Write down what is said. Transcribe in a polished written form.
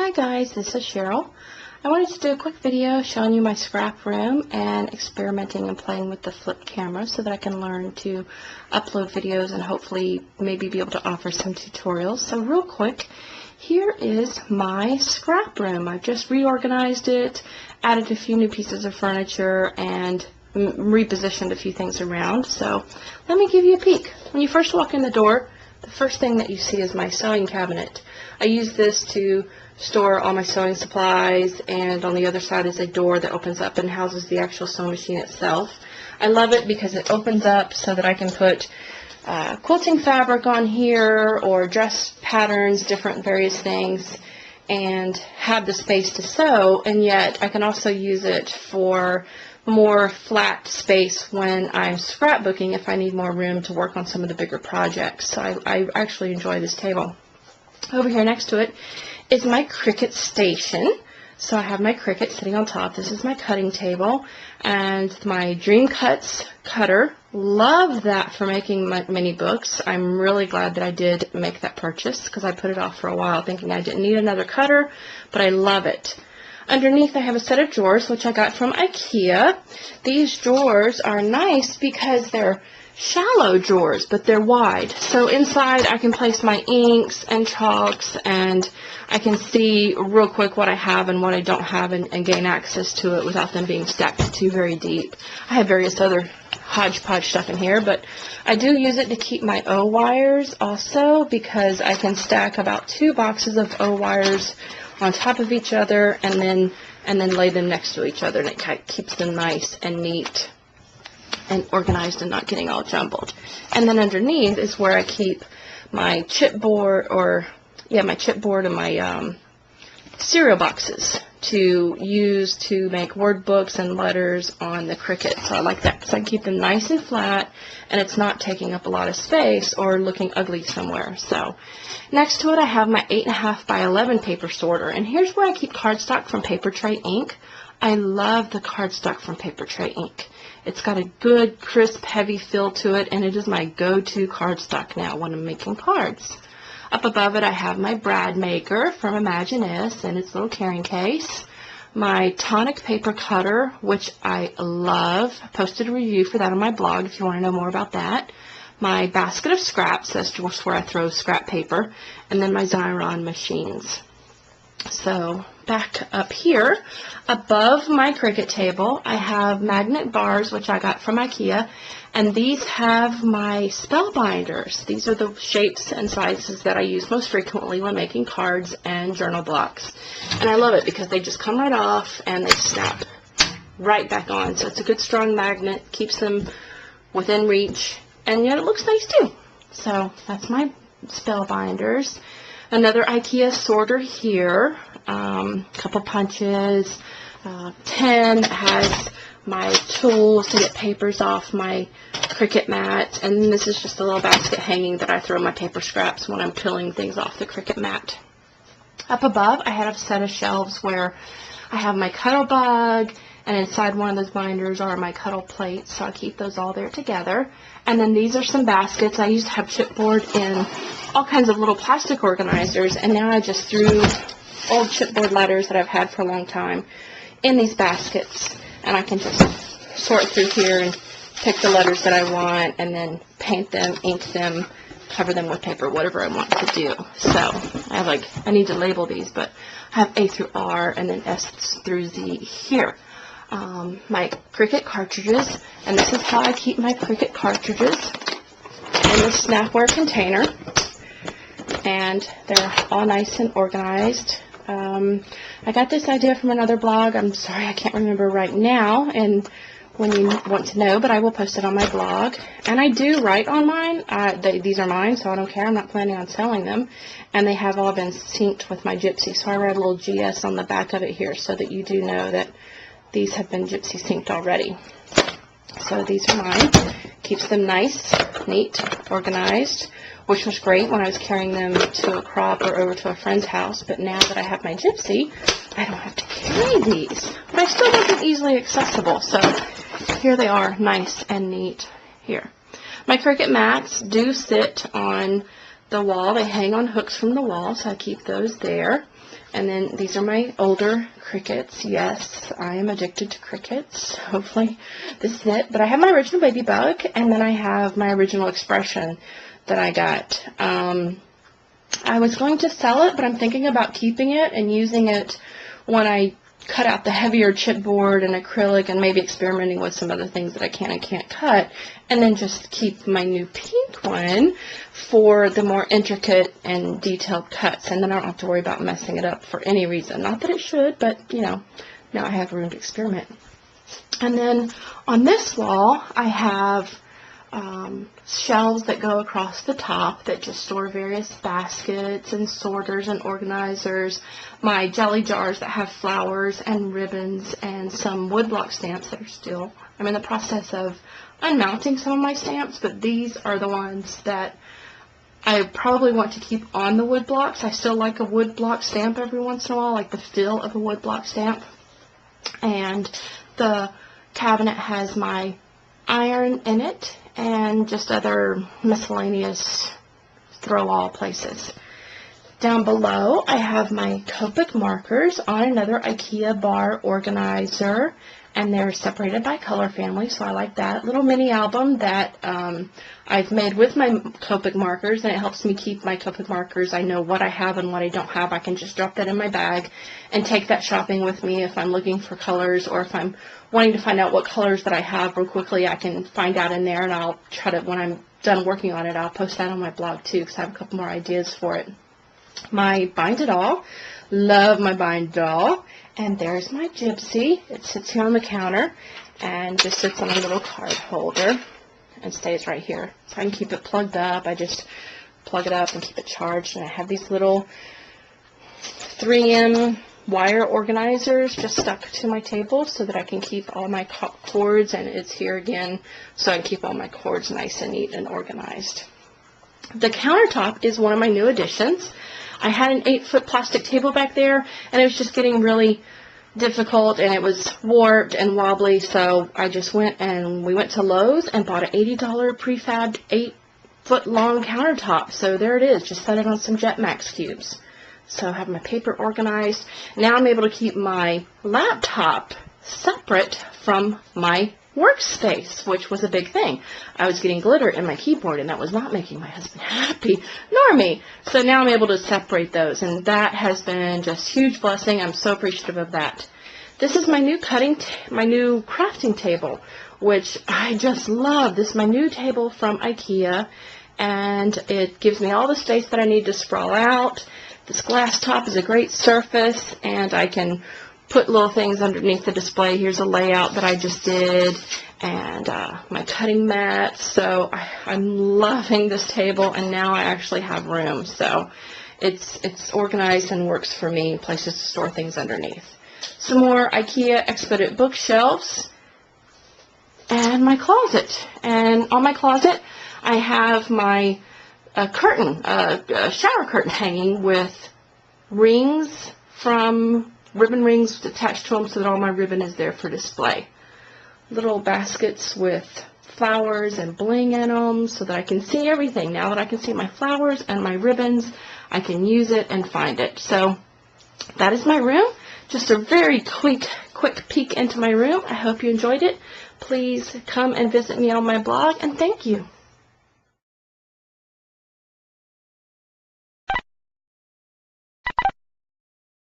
Hi guys, this is Cheryl. I wanted to do a quick video showing you my scrap room and experimenting and playing with the flip camera so that I can learn to upload videos and hopefully maybe be able to offer some tutorials. So real quick, here is my scrap room. I've just reorganized it, added a few new pieces of furniture, and repositioned a few things around. So let me give you a peek. When you first walk in the door, the first thing that you see is my sewing cabinet. I use this to store all my sewing supplies, and on the other side is a door that opens up and houses the actual sewing machine itself. I love it because it opens up so that I can put quilting fabric on here or dress patterns, different various things, and have the space to sew, and yet I can also use it for more flat space when I'm scrapbooking if I need more room to work on some of the bigger projects. So I actually enjoy this table. Over here next to it is my Cricut station. So I have my Cricut sitting on top. This is my cutting table and my Dream Cuts cutter. Love that for making my mini books. I'm really glad that I did make that purchase because I put it off for a while thinking I didn't need another cutter, but I love it. Underneath I have a set of drawers which I got from IKEA. These drawers are nice because they're shallow drawers, but they're wide. So inside I can place my inks and chalks, and I can see real quick what I have and what I don't have, and gain access to it without them being stacked too very deep. I have various other hodgepodge stuff in here, but I do use it to keep my O wires also, because I can stack about 2 boxes of O wires on top of each other and then lay them next to each other, and it keeps them nice and neat and organized and not getting all jumbled. And then underneath is where I keep my chipboard, my chipboard and my cereal boxes to use to make word books and letters on the Cricut. So I like that because I can keep them nice and flat and it's not taking up a lot of space or looking ugly somewhere. So next to it I have my 8.5 by 11 paper sorter, and here's where I keep cardstock from Paper Tray ink. I love the cardstock from Paper Tray ink. It's got a good, crisp, heavy feel to it, and it is my go-to cardstock now when I'm making cards. Up above it, I have my brad maker from Imagineist and its little carrying case. My tonic paper cutter, which I love. I posted a review for that on my blog if you want to know more about that. My basket of scraps, that's just where I throw scrap paper. And then my Xyron machines. So back up here, above my Cricut table, I have magnet bars, which I got from IKEA, and these have my spell binders. These are the shapes and sizes that I use most frequently when making cards and journal blocks. And I love it because they just come right off and they snap right back on. So it's a good strong magnet, keeps them within reach, and yet it looks nice too. So that's my spell binders. Another IKEA sorter here, couple punches, tin has my tools to get papers off my Cricut mat, and then this is just a little basket hanging that I throw my paper scraps when I'm peeling things off the Cricut mat. Up above I have a set of shelves where I have my Cuddle Bug, and inside one of those binders are my Cuddle plates, so I keep those all there together. And then these are some baskets. I used to have chipboard in all kinds of little plastic organizers, and now I just threw old chipboard letters that I've had for a long time in these baskets, and I can just sort through here and pick the letters that I want and then paint them, ink them, cover them with paper, whatever I want to do. So I have I need to label these, but I have A through R and then S through Z here. My Cricut cartridges, and this is how I keep my Cricut cartridges in this Snapware container, and they're all nice and organized. I got this idea from another blog. I'm sorry I can't remember right now, and when you want to know, but I will post it on my blog. And I do write on mine. These are mine, so I don't care. I'm not planning on selling them. And they have all been synced with my Gypsy, so I write a little GS on the back of it here so that you do know that these have been Gypsy synced already. So these are mine. Keeps them nice, neat, organized, which was great when I was carrying them to a crop or over to a friend's house. But now that I have my Gypsy, I don't have to carry these. But I still want them easily accessible. So here they are, nice and neat here. My Cricut mats do sit on the wall. They hang on hooks from the wall, so I keep those there. And then these are my older crickets. Yes, I am addicted to crickets. Hopefully this is it. But I have my original baby bug, and then I have my original expression that I got. I was going to sell it, but I'm thinking about keeping it and using it when I cut out the heavier chipboard and acrylic, and maybe experimenting with some other things that I can and can't cut, and then just keep my new pink one for the more intricate and detailed cuts, and then I don't have to worry about messing it up for any reason. Not that it should, but you know, now I have room to experiment. And then on this wall I have shelves that go across the top that just store various baskets and sorters and organizers, my jelly jars that have flowers and ribbons, and some woodblock stamps that are still, I'm in the process of unmounting some of my stamps, but these are the ones that I probably want to keep on the wood blocks. I still like a wood block stamp every once in a while, like the feel of a wood block stamp. And the cabinet has my iron in it, and just other miscellaneous throw-all places. Down below, I have my Copic markers on another IKEA bar organizer, and they're separated by color family, so I like that. Little mini album that I've made with my Copic markers, and it helps me keep my Copic markers. I know what I have and what I don't have. I can just drop that in my bag and take that shopping with me if I'm looking for colors, or if I'm wanting to find out what colors that I have real quickly. I can find out in there, and I'll try to, when I'm done working on it, I'll post that on my blog too, because I have a couple more ideas for it. My Bind It All. Love my Bind It All. And there's my Gypsy. It sits here on the counter and just sits on a little card holder and stays right here. So I can keep it plugged up. I just plug it up and keep it charged. And I have these little 3M wire organizers just stuck to my table so that I can keep all my cords, and it's here again so I can keep all my cords nice and neat and organized. The countertop is one of my new additions. I had an 8-foot plastic table back there, and it was just getting really difficult, and it was warped and wobbly, so I just went and we went to Lowe's and bought an $80 prefabbed 8-foot long countertop. So there it is. Just set it on some Jetmax cubes. So I have my paper organized. Now I'm able to keep my laptop separate from my workspace, which was a big thing. I was getting glitter in my keyboard, and that was not making my husband happy, nor me. So now I'm able to separate those, and that has been just a huge blessing. I'm so appreciative of that. This is my new my new crafting table, which I just love. This is my new table from IKEA, and it gives me all the space that I need to sprawl out. This glass top is a great surface, and I can put little things underneath the display. Here's a layout that I just did, and my cutting mat. So I'm loving this table, and now I actually have room. So it's organized and works for me, places to store things underneath. Some more IKEA Expedit bookshelves, and my closet. And on my closet, I have my curtain, a shower curtain hanging with rings from ribbon rings attached to them so that all my ribbon is there for display. Little baskets with flowers and bling in them so that I can see everything. Now that I can see my flowers and my ribbons, I can use it and find it. So that is my room. Just a very quick peek into my room. I hope you enjoyed it. Please come and visit me on my blog, and thank you.